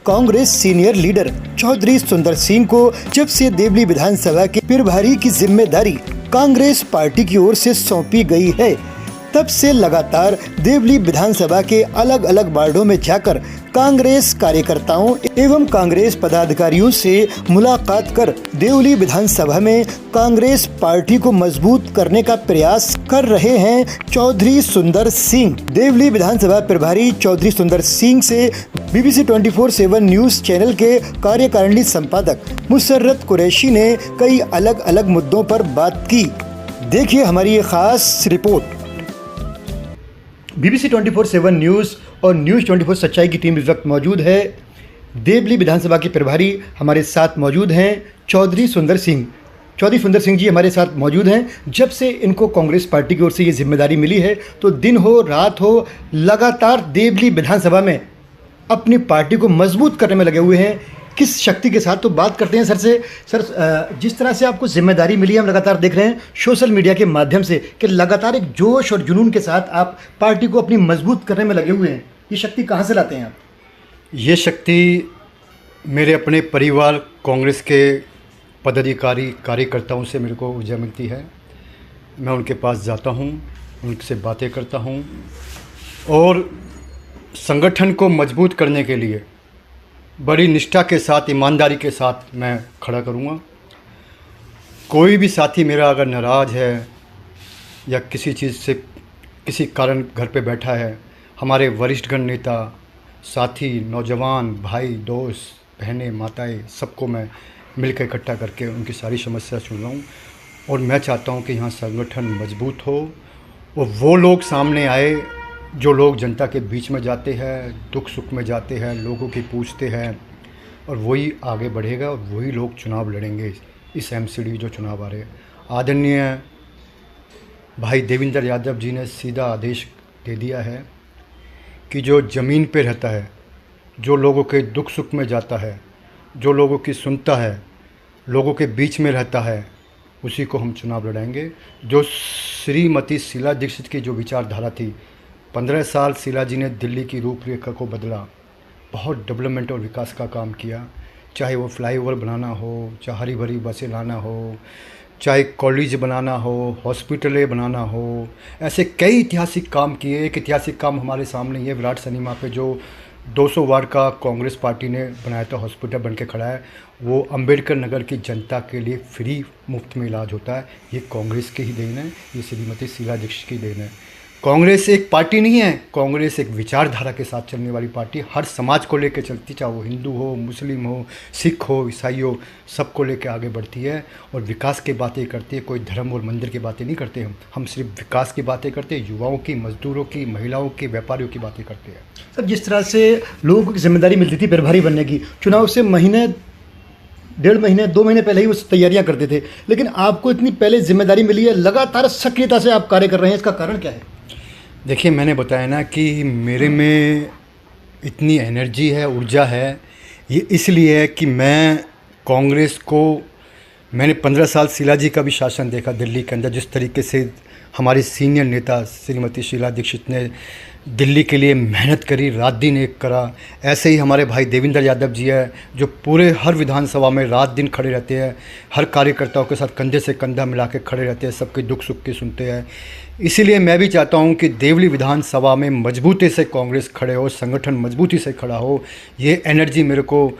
Congress senior leader Chaudhary सुंदर सिंह को जब से देवली विधानसभा के प्रभारी की जिम्मेदारी कांग्रेस पार्टी की ओर से सौंपी गई है, तब से लगातार देवली विधानसभा के अलग अलग वार्डों में जाकर कांग्रेस कार्यकर्ताओं एवं कांग्रेस पदाधिकारियों से मुलाकात कर देवली विधानसभा में कांग्रेस पार्टी को मजबूत करने का प्रयास कर रहे हैं चौधरी सुंदर सिंह। देवली विधानसभा प्रभारी चौधरी सुंदर सिंह से BBC 24/7 न्यूज चैनल के कार्यकारिणी संपादक मुसर्रत कुरैशी ने कई अलग अलग मुद्दों पर बात की। देखिए हमारी ये खास रिपोर्ट। BBC 24/7 न्यूज़ और न्यूज़ 24 सच्चाई की टीम इस वक्त मौजूद है। देवली विधानसभा के प्रभारी हमारे साथ मौजूद हैं चौधरी सुंदर सिंह। चौधरी सुंदर सिंह जी हमारे साथ मौजूद हैं। जब से इनको कांग्रेस पार्टी की ओर से ये जिम्मेदारी मिली है तो दिन हो रात हो लगातार देवली विधानसभा में अपनी पार्टी को मजबूत करने में लगे हुए हैं। किस शक्ति के साथ, तो बात करते हैं सर से। सर, जिस तरह से आपको जिम्मेदारी मिली है, हम लगातार देख रहे हैं सोशल मीडिया के माध्यम से कि लगातार एक जोश और जुनून के साथ आप पार्टी को अपनी मजबूत करने में लगे हुए हैं। ये शक्ति कहाँ से लाते हैं आप? ये शक्ति मेरे अपने परिवार कांग्रेस के पदाधिकारी कार्यकर्ताओं से मेरे को ऊर्जा मिलती है। मैं उनके पास जाता हूँ, उनसे बातें करता हूँ और संगठन को मजबूत करने के लिए बड़ी निष्ठा के साथ, ईमानदारी के साथ मैं खड़ा करूँगा। कोई भी साथी मेरा अगर नाराज़ है या किसी चीज़ से किसी कारण घर पे बैठा है, हमारे वरिष्ठगण नेता, साथी, नौजवान, भाई, दोस्त, बहनें, माताएं, सबको मैं मिलकर इकट्ठा करके उनकी सारी समस्या सुन रहा हूँ। और मैं चाहता हूँ कि यहाँ संगठन मजबूत हो और वो लोग सामने आए जो लोग जनता के बीच में जाते हैं, दुख सुख में जाते हैं, लोगों की पूछते हैं, और वही आगे बढ़ेगा और वही लोग चुनाव लड़ेंगे। इस MCD जो चुनाव आ रहे हैं, आदरणीय भाई देवेंद्र यादव जी ने सीधा आदेश दे दिया है कि जो ज़मीन पे रहता है, जो लोगों के दुख सुख में जाता है, जो लोगों की सुनता है, लोगों के बीच में रहता है, उसी को हम चुनाव लड़ाएंगे। जो श्रीमती शीला दीक्षित की जो विचारधारा थी, 15 साल शीला जी ने दिल्ली की रूपरेखा को बदला, बहुत डेवलपमेंट और विकास का काम किया। चाहे वो फ्लाईओवर बनाना हो, चाहे हरी भरी बसें लाना हो, चाहे कॉलेज बनाना हो, हॉस्पिटलें बनाना हो, ऐसे कई ऐतिहासिक काम किए। एक ऐतिहासिक काम हमारे सामने ये विराट सिनेमा पे जो 200 वार्ड का कांग्रेस पार्टी ने बनाया था, हॉस्पिटल बन के खड़ा है, वो अंबेडकर नगर की जनता के लिए फ्री मुफ्त में इलाज होता है। ये कांग्रेस की ही देन है, ये श्रीमती शीला दीक्षित की देन है। कांग्रेस एक पार्टी नहीं है, कांग्रेस एक विचारधारा के साथ चलने वाली पार्टी, हर समाज को लेकर चलती, चाहे वो हिंदू हो, मुस्लिम हो, सिख हो, ईसाई हो, सबको लेकर आगे बढ़ती है और विकास की बातें करती है। कोई धर्म और मंदिर की बातें नहीं करते हम सिर्फ विकास की बातें करते हैं, युवाओं की, मजदूरों की, महिलाओं की, व्यापारियों की बातें करते हैं। सर, जिस तरह से लोगों को जिम्मेदारी मिलती थी प्रभारी बनने की, चुनाव से महीने, 1.5 महीने, 2 महीने पहले ही वो तैयारियां करते थे, लेकिन आपको इतनी पहले जिम्मेदारी मिली है, लगातार सक्रियता से आप कार्य कर रहे हैं, इसका कारण क्या है? देखिए, मैंने बताया ना कि मेरे में इतनी एनर्जी है, ऊर्जा है, ये इसलिए है कि मैं कांग्रेस को, मैंने 15 साल शीला जी का भी शासन देखा दिल्ली के अंदर। जिस तरीके से हमारी सीनियर नेता श्रीमती शीला दीक्षित ने दिल्ली के लिए मेहनत करी, रात दिन एक करा, ऐसे ही हमारे भाई देवेंद्र यादव जी है जो पूरे हर विधानसभा में रात दिन खड़े रहते हैं, हर कार्यकर्ताओं के साथ कंधे से कंधा मिला के खड़े रहते हैं, सबके दुख सुख के सुनते हैं। इसीलिए मैं भी चाहता हूं कि देवली विधानसभा में मजबूती से कांग्रेस खड़े हो, संगठन मजबूती से खड़ा हो। ये एनर्जी मेरे को,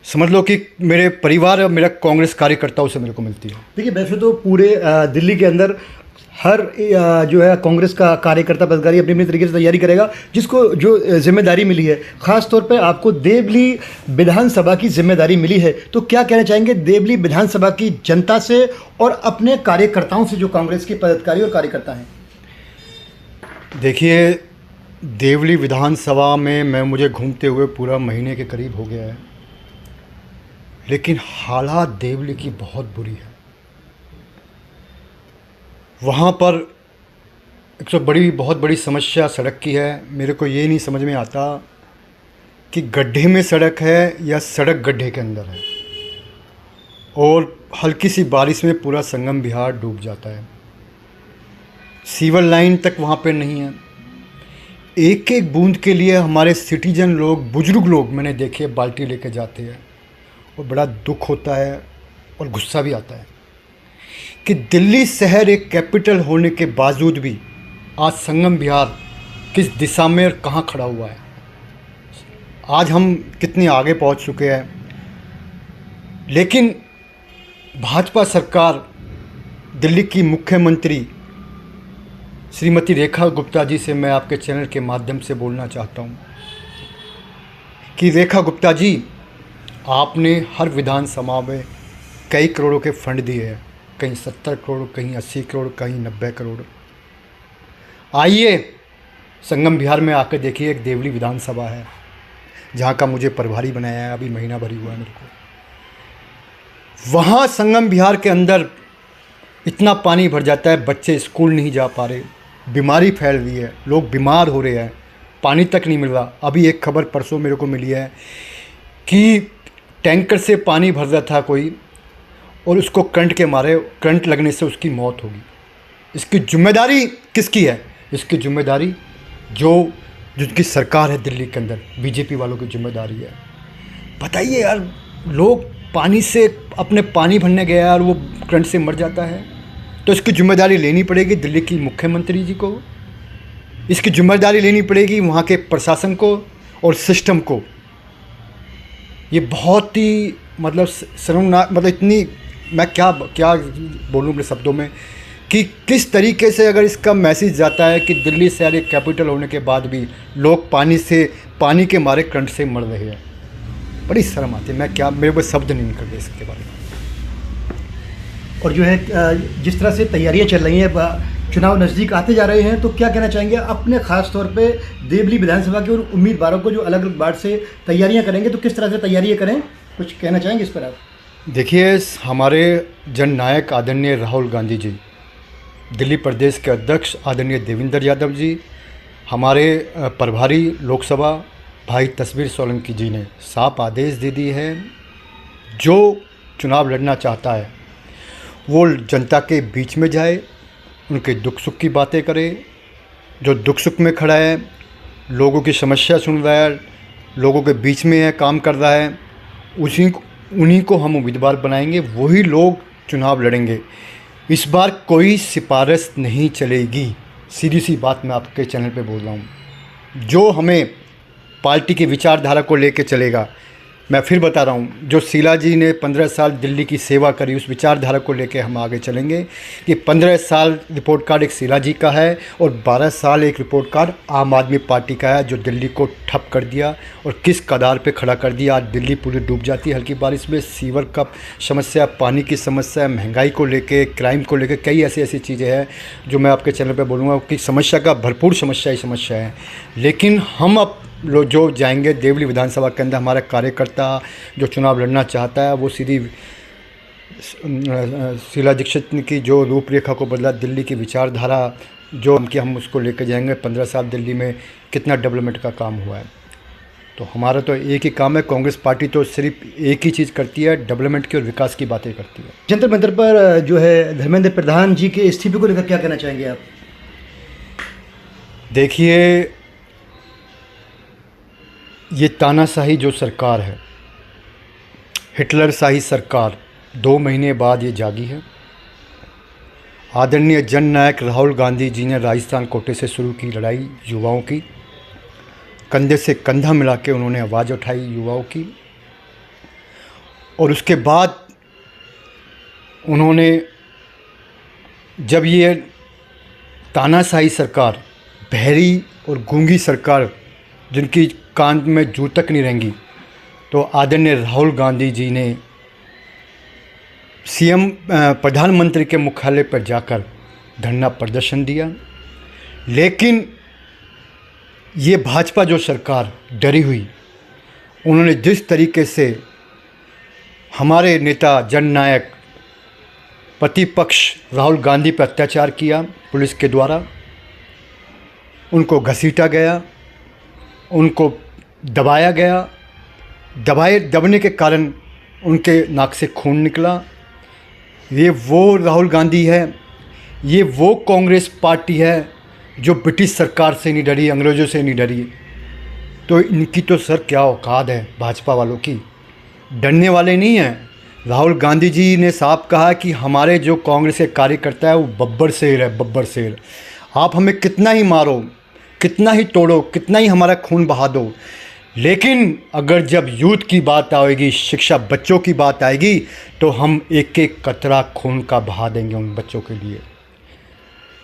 समझ लो कि मेरे परिवार और मेरा कांग्रेस कार्यकर्ताओं से मेरे को मिलती है। देखिए, वैसे तो पूरे दिल्ली के अंदर हर जो है कांग्रेस का कार्यकर्ता पदाधिकारी अपनी अपनी तरीके से तैयारी करेगा, जिसको जो जिम्मेदारी मिली है। ख़ास तौर पे आपको देवली विधानसभा की जिम्मेदारी मिली है, तो क्या कहना चाहेंगे देवली विधानसभा की जनता से और अपने कार्यकर्ताओं से जो कांग्रेस के पदाधिकारी और कार्यकर्ता हैं? देखिए, देवली विधानसभा में मुझे घूमते हुए पूरा महीने के करीब हो गया है, लेकिन हालात देवली की बहुत बुरी है। वहाँ पर एक बहुत बड़ी समस्या सड़क की है। मेरे को ये नहीं समझ में आता कि गड्ढे में सड़क है या सड़क गड्ढे के अंदर है, और हल्की सी बारिश में पूरा संगम विहार डूब जाता है। सीवर लाइन तक वहाँ पे नहीं है। एक एक बूंद के लिए हमारे सिटीजन लोग, बुजुर्ग लोग मैंने देखे बाल्टी लेके जाते हैं और बड़ा दुख होता है और गुस्सा भी आता है कि दिल्ली शहर एक कैपिटल होने के बावजूद भी आज संगम विहार किस दिशा में और कहाँ खड़ा हुआ है। आज हम कितने आगे पहुंच चुके हैं, लेकिन भाजपा सरकार, दिल्ली की मुख्यमंत्री श्रीमती रेखा गुप्ता जी से मैं आपके चैनल के माध्यम से बोलना चाहता हूं कि रेखा गुप्ता जी, आपने हर विधानसभा में कई करोड़ों के फंड दिए हैं, कहीं 70 करोड़, कहीं 80 करोड़, कहीं 90 करोड़। आइए संगम विहार में आकर देखिए, एक देवली विधानसभा है जहाँ का मुझे प्रभारी बनाया है, अभी महीना भर ही हुआ है मेरे को। वहाँ संगम विहार के अंदर इतना पानी भर जाता है, बच्चे स्कूल नहीं जा पा रहे, बीमारी फैल रही है, लोग बीमार हो रहे हैं, पानी तक नहीं मिल रहा। अभी एक खबर परसों मेरे को मिली है कि टैंकर से पानी भर रहा था कोई और उसको करंट के मारे, करंट लगने से उसकी मौत होगी। इसकी जिम्मेदारी किसकी है? इसकी जिम्मेदारी जिसकी सरकार है दिल्ली के अंदर, बीजेपी वालों की जिम्मेदारी है। बताइए यार, लोग पानी से अपने पानी भरने गया और वो करंट से मर जाता है, तो इसकी जिम्मेदारी लेनी पड़ेगी दिल्ली की मुख्यमंत्री जी को, इसकी जिम्मेदारी लेनी पड़ेगी वहाँ के प्रशासन को और सिस्टम को। ये बहुत ही मतलब शर्मनाक, मतलब इतनी, मैं क्या बोलूँ अपने शब्दों में कि किस तरीके से अगर इसका मैसेज जाता है कि दिल्ली शहर एक कैपिटल होने के बाद भी लोग पानी के मारे करंट से मर रहे हैं। बड़ी शर्म आती है, मेरे को शब्द नहीं निकल रहे इसके बारे में। और जो है जिस तरह से तैयारियां चल रही हैं, चुनाव नज़दीक आते जा रहे हैं, तो क्या कहना चाहेंगे अपने ख़ास तौर पे देवली विधानसभा के उन उम्मीदवारों को जो अलग अलग वार्ड से तैयारियां करेंगे, तो किस तरह से तैयारियां करें, कुछ कहना चाहेंगे इस पर आप? देखिए, हमारे जननायक आदरणीय राहुल गांधी जी, दिल्ली प्रदेश के अध्यक्ष आदरणीय देवेंद्र यादव जी, हमारे प्रभारी लोकसभा भाई तस्वीर सोलंकी जी ने साफ आदेश दे दी है, जो चुनाव लड़ना चाहता है वो जनता के बीच में जाए, उनके दुख सुख की बातें करे, जो दुख सुख में खड़ा है, लोगों की समस्या सुन रहा है, लोगों के बीच में है, काम कर रहा है, उन्हीं को हम उम्मीदवार बनाएंगे, वही लोग चुनाव लड़ेंगे। इस बार कोई सिफारिश नहीं चलेगी, सीधी सी बात मैं आपके चैनल पे बोल रहा हूँ। जो हमें पार्टी की विचारधारा को लेके चलेगा, मैं फिर बता रहा हूँ, जो शीला जी ने 15 साल दिल्ली की सेवा करी, उस विचारधारा को लेके हम आगे चलेंगे कि 15 साल रिपोर्ट कार्ड एक शीला जी का है और 12 साल एक रिपोर्ट कार्ड आम आदमी पार्टी का है, जो दिल्ली को ठप कर दिया और किस कगार पे खड़ा कर दिया। आज दिल्ली पूरी डूब जाती है हल्की बारिश में, सीवर का समस्या, पानी की समस्या, महंगाई को लेके, क्राइम को लेके, कई ऐसी चीज़ें हैं जो मैं आपके चैनल पर बोलूँगा कि समस्या का भरपूर समस्या है। लेकिन हम अब जो जाएंगे देवली विधानसभा के अंदर, हमारा कार्यकर्ता जो चुनाव लड़ना चाहता है वो सीधी शीला दीक्षित की जो रूपरेखा को बदला, दिल्ली की विचारधारा जो हम उसको लेकर जाएंगे। 15 साल दिल्ली में कितना डेवलपमेंट का काम हुआ है, तो हमारा तो एक ही काम है। कांग्रेस पार्टी तो सिर्फ एक ही चीज़ करती है, डेवलपमेंट की और विकास की बातें करती है। जंतर मंतर पर जो है धर्मेंद्र प्रधान जी के इस्तीफे को लेकर क्या कहना चाहेंगे आप? देखिए, ये तानाशाही जो सरकार है, हिटलर शाही सरकार, 2 महीने बाद ये जागी है। आदरणीय जननायक राहुल गांधी जी ने राजस्थान कोटे से शुरू की लड़ाई युवाओं की, कंधे से कंधा मिला के उन्होंने आवाज़ उठाई युवाओं की, और उसके बाद उन्होंने, जब ये तानाशाही सरकार, बहरी और गूंगी सरकार, जिनकी कान में जू तक नहीं रहेंगी, तो आदरणीय राहुल गांधी जी ने सीएम प्रधानमंत्री के मुख्यालय पर जाकर धरना प्रदर्शन दिया। लेकिन ये भाजपा जो सरकार डरी हुई, उन्होंने जिस तरीके से हमारे नेता जननायक प्रतिपक्ष राहुल गांधी पर अत्याचार किया पुलिस के द्वारा, उनको घसीटा गया, उनको दबाया गया, दबने के कारण उनके नाक से खून निकला। ये वो राहुल गांधी है, ये वो कांग्रेस पार्टी है जो ब्रिटिश सरकार से नहीं डरी, अंग्रेज़ों से नहीं डरी, तो इनकी तो सर क्या औकात है भाजपा वालों की, डरने वाले नहीं हैं। राहुल गांधी जी ने साफ कहा कि हमारे जो कांग्रेस के कार्यकर्ता है वो बब्बर शेर है, बब्बर शेर। आप हमें कितना ही मारो, कितना ही तोड़ो, कितना ही हमारा खून बहा दो, लेकिन अगर जब यूथ की बात आएगी, शिक्षा बच्चों की बात आएगी, तो हम एक एक कतरा खून का बहा देंगे उन बच्चों के लिए।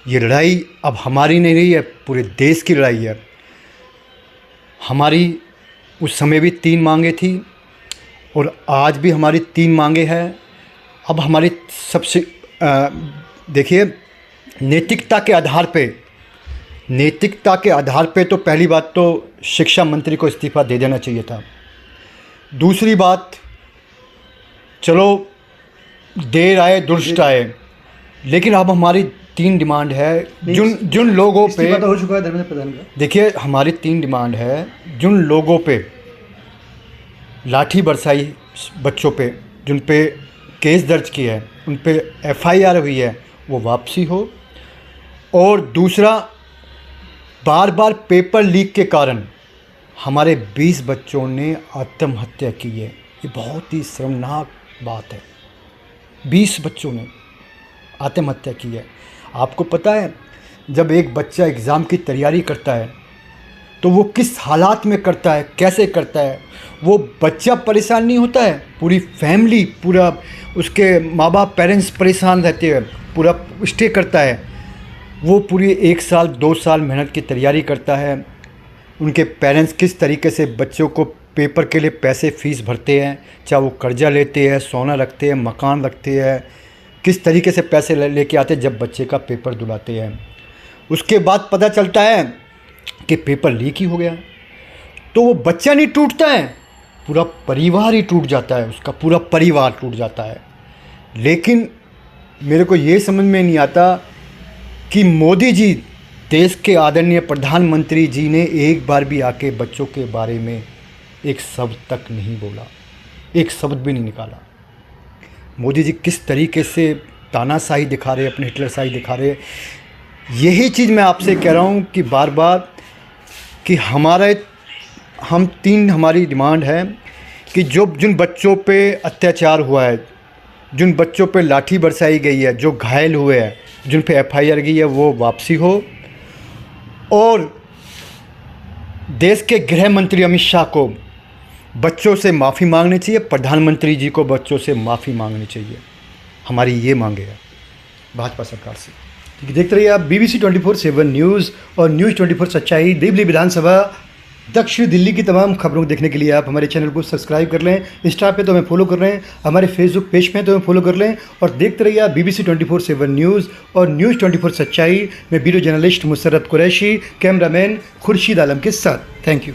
ये लड़ाई अब हमारी नहीं रही है, पूरे देश की लड़ाई है। हमारी उस समय भी 3 मांगे थी और आज भी हमारी 3 मांगे हैं। अब हमारी सबसे देखिए, नैतिकता के आधार पे तो पहली बात तो शिक्षा मंत्री को इस्तीफ़ा दे देना चाहिए था। दूसरी बात, चलो देर आए दुरुस्त आए, लेकिन अब हमारी 3 डिमांड है जिन लोगों पे इस्तीफा तो हो चुका है धर्मेंद्र प्रधान का। देखिए, हमारी 3 डिमांड है, जिन लोगों पे लाठी बरसाई बच्चों पे, जिन पे केस दर्ज किया है, उन पे FIR हुई है, वो वापसी हो। और दूसरा, बार बार पेपर लीक के कारण हमारे 20 बच्चों ने आत्महत्या की है। ये बहुत ही शर्मनाक बात है, 20 बच्चों ने आत्महत्या की है। आपको पता है, जब एक बच्चा एग्ज़ाम की तैयारी करता है तो वो किस हालात में करता है, कैसे करता है। वो बच्चा परेशान नहीं होता है, पूरी फैमिली, पूरा उसके माँ बाप, पेरेंट्स परेशान रहते हैं, पूरा स्टे करता है। वो पूरी 1 साल 2 साल मेहनत की तैयारी करता है। उनके पेरेंट्स किस तरीके से बच्चों को पेपर के लिए पैसे फ़ीस भरते हैं, चाहे वो कर्जा लेते हैं, सोना रखते हैं, मकान रखते हैं, किस तरीके से पैसे लेके आते हैं जब बच्चे का पेपर दिलाते हैं। उसके बाद पता चलता है कि पेपर लीक ही हो गया, तो वो बच्चा नहीं टूटता है, पूरा परिवार ही टूट जाता है, उसका पूरा परिवार टूट जाता है। लेकिन मेरे को ये समझ में नहीं आता कि मोदी जी, देश के आदरणीय प्रधानमंत्री जी ने एक बार भी आके बच्चों के बारे में एक शब्द तक नहीं बोला, एक शब्द भी नहीं निकाला। मोदी जी किस तरीके से तानाशाही दिखा रहे, अपने हिटलरशाही दिखा रहे। यही चीज़ मैं आपसे कह रहा हूँ कि बार बार कि हम 3 हमारी डिमांड है कि जिन बच्चों पे अत्याचार हुआ है, जिन बच्चों पे लाठी बरसाई गई है, जो घायल हुए हैं, जिन पे FIR गई है, वो वापसी हो। और देश के गृह मंत्री अमित शाह को बच्चों से माफ़ी मांगनी चाहिए, प्रधानमंत्री जी को बच्चों से माफ़ी मांगनी चाहिए। हमारी ये मांगे है भाजपा सरकार से। देखते रहिए आप BBC 24/7 न्यूज़ और न्यूज़ 24 सच्चाई। देवली विधानसभा दक्षिण दिल्ली की तमाम खबरों को देखने के लिए आप हमारे चैनल को सब्सक्राइब कर लें। इंस्टा पे तो हमें फॉलो कर लें, हमारे फेसबुक पेज पे तो हमें फॉलो कर लें, और देखते रहिए आप BBC 24/7 न्यूज़ और न्यूज़ 24 सच्चाई में video journalist Musarrat Qureshi, cameraman Khurshid Alam के साथ। Thank you.